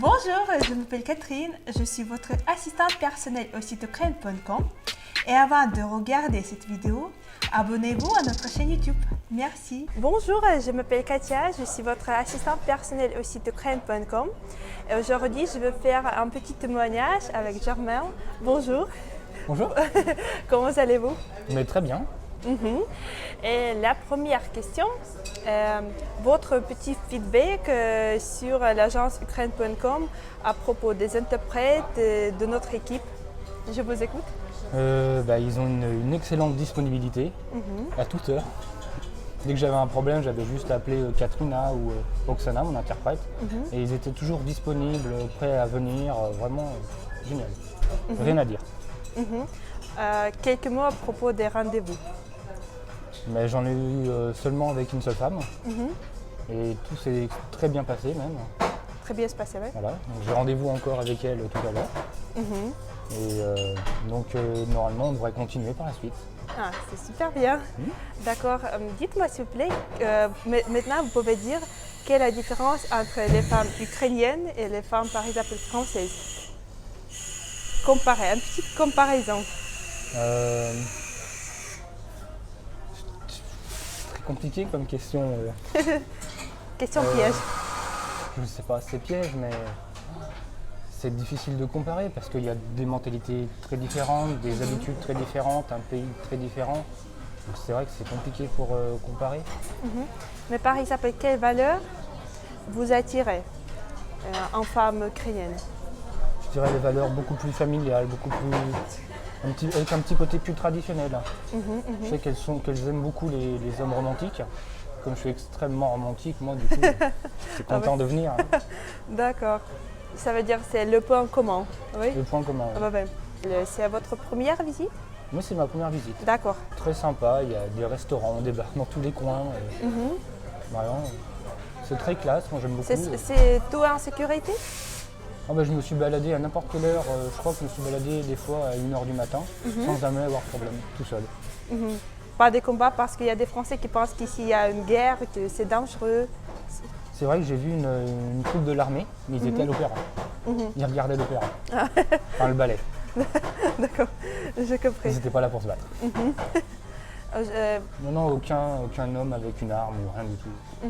Bonjour, je m'appelle Catherine, je suis votre assistante personnelle au site ukraine.com et avant de regarder cette vidéo, abonnez-vous à notre chaîne YouTube. Merci. Bonjour, je m'appelle Katia, je suis votre assistante personnelle au site ukraine.com et aujourd'hui je veux faire un petit témoignage avec Germain. Bonjour. Bonjour. Comment allez-vous? Mais très bien. Et la première question, votre petit feedback sur l'agence ukraine.com à propos des interprètes de notre équipe. Je vous écoute. Ils ont une excellente disponibilité à toute heure. Dès que j'avais un problème, j'avais juste appelé Katrina ou Oksana, mon interprète, et ils étaient toujours disponibles, prêts à venir, vraiment génial. Rien à dire. Quelques mots à propos des rendez-vous. Mais j'en ai eu seulement avec une seule femme, et tout s'est très bien passé même. Très bien se passer, oui. Voilà. J'ai rendez-vous encore avec elle tout à l'heure. Et donc normalement on devrait continuer par la suite. Ah, c'est super bien. D'accord. Dites-moi s'il vous plaît, maintenant vous pouvez dire quelle est la différence entre les femmes ukrainiennes et les femmes par exemple françaises. Comparer, une petite comparaison. Très compliqué comme question. Question piège. Je ne sais pas, c'est piège, mais c'est difficile de comparer parce qu'il y a des mentalités très différentes, des habitudes très différentes, un pays très différent. Donc c'est vrai que c'est compliqué pour comparer. Mais par exemple, quelles valeurs vous attirez en femme ukrainienne? Je dirais des valeurs beaucoup plus familiales, beaucoup plus avec un petit côté plus traditionnel. Je sais qu'elles aiment beaucoup les hommes romantiques. Comme je suis extrêmement romantique, moi du coup, je suis content de venir. D'accord. Ça veut dire que c'est le point commun, oui? Le point commun. Oui. C'est votre première visite? Moi, c'est ma première visite. D'accord. Très sympa, il y a des restaurants, des bars dans tous les coins. Vraiment, c'est très classe, moi j'aime beaucoup. C'est tout en sécurité? Je me suis baladé à n'importe quelle heure, je crois que je me suis baladé des fois à 1h du matin, sans jamais avoir de problème, tout seul. Pas des combats parce qu'il y a des Français qui pensent qu'ici il y a une guerre, que c'est dangereux. C'est vrai que j'ai vu une troupe de l'armée, mais ils étaient à l'opéra. Ils regardaient l'opéra, enfin le ballet. D'accord, j'ai compris. Ils n'étaient pas là pour se battre. Non, aucun homme avec une arme ou rien du tout.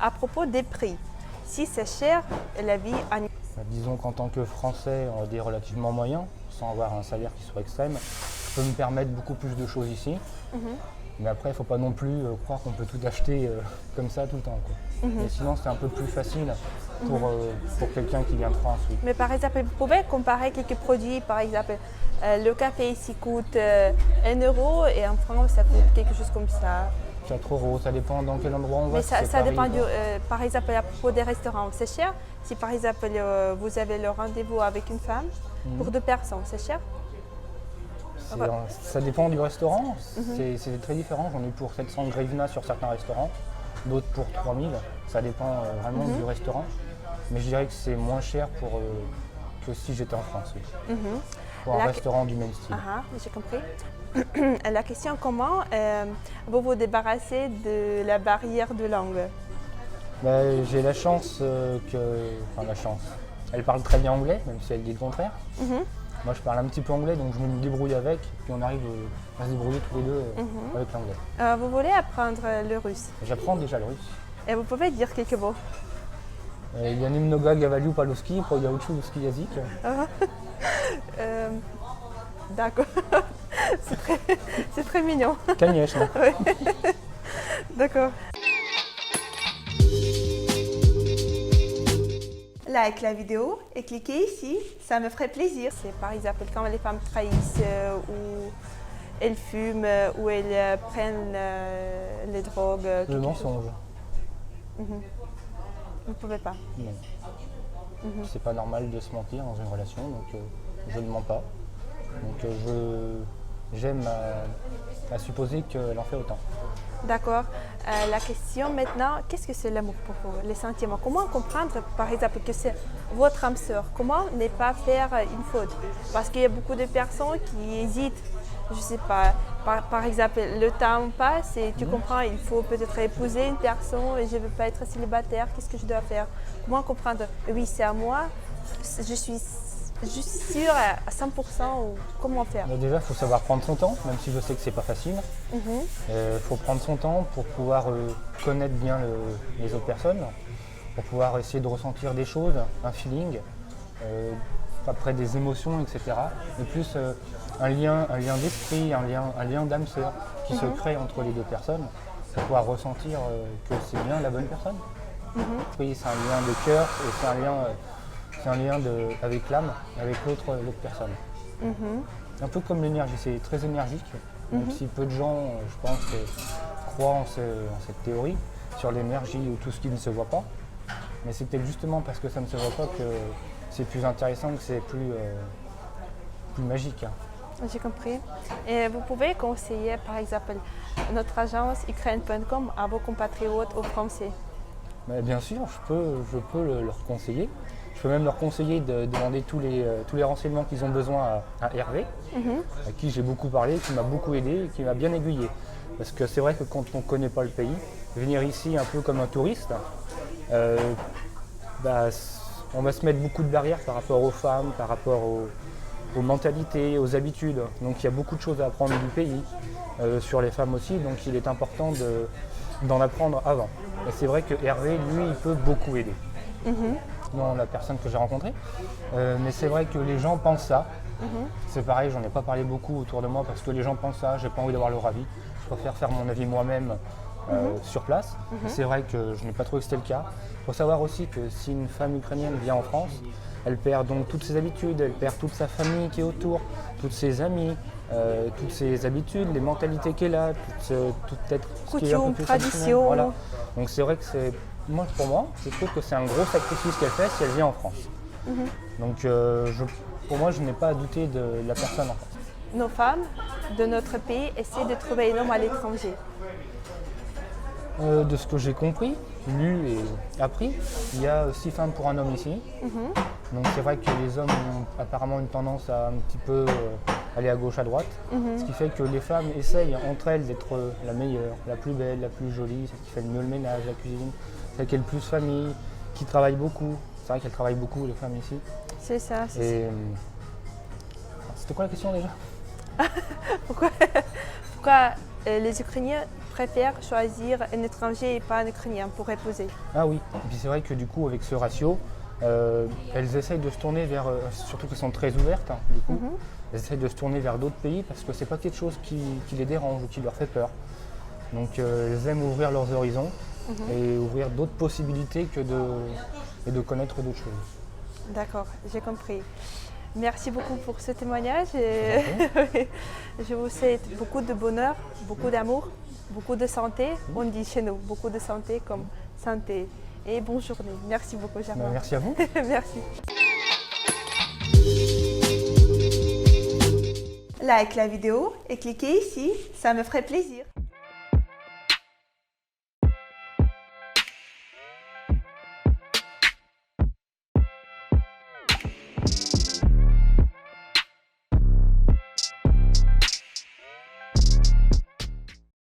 À propos des prix, si c'est cher, la vie en... Disons qu'en tant que Français, on va dire relativement moyen, sans avoir un salaire qui soit extrême, je peux me permettre beaucoup plus de choses ici. Mais après, il ne faut pas non plus croire qu'on peut tout acheter comme ça tout le temps, quoi. Et sinon, c'est un peu plus facile pour quelqu'un qui vient de France. Oui. Mais par exemple, vous pouvez comparer quelques produits. Par exemple, le café ici coûte 1 euro et en France, ça coûte quelque chose comme ça. 4 €, ça dépend dans quel endroit on va. Mais ça dépend par exemple, à propos des restaurants, c'est cher. Si par exemple, vous avez le rendez-vous avec une femme, pour 2 personnes, c'est cher? Ça dépend du restaurant, c'est très différent. J'en ai pour 700 hryvnia sur certains restaurants, d'autres pour 3000. Ça dépend vraiment du restaurant. Mais je dirais que c'est moins cher que si j'étais en France. Oui. Pour un restaurant du même style. J'ai compris. La question, comment vous vous débarrassez de la barrière de langue? J'ai la chance elle parle très bien anglais, même si elle dit le contraire. Moi, je parle un petit peu anglais, donc je me débrouille avec, puis on arrive à se débrouiller tous les deux avec l'anglais. Vous voulez apprendre le russe? J'apprends déjà le russe. Et vous pouvez dire quelques mots? Я немного говорю по-русски, я учу русский язык. D'accord. C'est très mignon. Конечно. Oui. D'accord. Like la vidéo et cliquez ici, ça me ferait plaisir. C'est par exemple quand les femmes trahissent ou elles fument ou elles prennent les drogues. Le mensonge. Vous ne pouvez pas. Non. C'est pas normal de se mentir dans une relation, donc je ne mens pas. Donc j'aime à supposer qu'elle en fait autant. D'accord. La question maintenant, qu'est-ce que c'est l'amour pour vous, les sentiments? Comment comprendre, par exemple, que c'est votre âme sœur? Comment ne pas faire une faute? Parce qu'il y a beaucoup de personnes qui hésitent, je ne sais pas, par exemple, le temps passe et tu comprends, il faut peut-être épouser une personne et je ne veux pas être célibataire, qu'est-ce que je dois faire? Comment comprendre? Oui, c'est à moi, je suis sûre à 100% ou comment faire? Déjà, il faut savoir prendre son temps, même si je sais que c'est pas facile. Il faut prendre son temps pour pouvoir connaître bien les autres personnes, pour pouvoir essayer de ressentir des choses, un feeling, après des émotions, etc. Et plus un lien d'esprit, un lien d'âme sœur qui se crée entre les deux personnes pour pouvoir ressentir que c'est bien la bonne personne. Oui, c'est un lien de cœur et c'est un lien avec l'âme, avec l'autre personne. Un peu comme l'énergie, c'est très énergique, même si peu de gens, je pense, croient en cette théorie sur l'énergie ou tout ce qui ne se voit pas. Mais c'est peut-être justement parce que ça ne se voit pas que c'est plus intéressant, que c'est plus magique. J'ai compris. Et vous pouvez conseiller, par exemple, notre agence ukraine.com à vos compatriotes aux Français? Mais bien sûr, je peux leur conseiller. Je peux même leur conseiller de demander tous les renseignements qu'ils ont besoin à Hervé, à qui j'ai beaucoup parlé, qui m'a beaucoup aidé et qui m'a bien aiguillé. Parce que c'est vrai que quand on ne connaît pas le pays, venir ici un peu comme un touriste, on va se mettre beaucoup de barrières par rapport aux femmes, par rapport aux mentalités, aux habitudes. Donc il y a beaucoup de choses à apprendre du pays, sur les femmes aussi, donc il est important d'en apprendre avant. Et c'est vrai que Hervé, lui, il peut beaucoup aider. Non, la personne que j'ai rencontrée. Mais c'est vrai que les gens pensent ça. C'est pareil, j'en ai pas parlé beaucoup autour de moi parce que les gens pensent ça, j'ai pas envie d'avoir leur avis. Je préfère faire mon avis moi-même sur place. C'est vrai que je n'ai pas trouvé que c'était le cas. Il faut savoir aussi que si une femme ukrainienne vient en France, elle perd donc toutes ses habitudes, elle perd toute sa famille qui est autour, toutes ses amis, toutes ses habitudes, les mentalités qu'elle a, tout peut-être ce qui est un peu plus tradition. Voilà. Donc c'est vrai que pour moi, je trouve que c'est un gros sacrifice qu'elle fait si elle vient en France. Donc pour moi, je n'ai pas à douter de la personne en France. Nos femmes de notre pays essaient de trouver un homme à l'étranger. De ce que j'ai compris, lu et appris, il y a 6 femmes pour un homme ici. Donc c'est vrai que les hommes ont apparemment une tendance à un petit peu aller à gauche, à droite. Ce qui fait que les femmes essayent entre elles d'être la meilleure, la plus belle, la plus jolie, celle qui fait le mieux le ménage, la cuisine, celle qui est le plus famille, qui travaille beaucoup. C'est vrai qu'elles travaillent beaucoup, les femmes ici. C'est ça, c'est ça. C'était quoi la question déjà? Pourquoi les Ukrainiens préfèrent choisir un étranger et pas un Ukrainien pour épouser? Ah oui, et puis c'est vrai que du coup avec ce ratio, elles essayent de se tourner vers, surtout qu'elles sont très ouvertes, du coup, elles essayent de se tourner vers d'autres pays parce que c'est pas quelque chose qui les dérange ou qui leur fait peur. Donc elles aiment ouvrir leurs horizons et ouvrir d'autres possibilités et de connaître d'autres choses. D'accord, j'ai compris. Merci beaucoup pour ce témoignage. Et je vous souhaite beaucoup de bonheur, beaucoup d'amour, beaucoup de santé. On dit chez nous beaucoup de santé comme santé. Et bonne journée. Merci beaucoup, Germain. Merci à vous. Merci. Like la vidéo et cliquez ici, ça me ferait plaisir.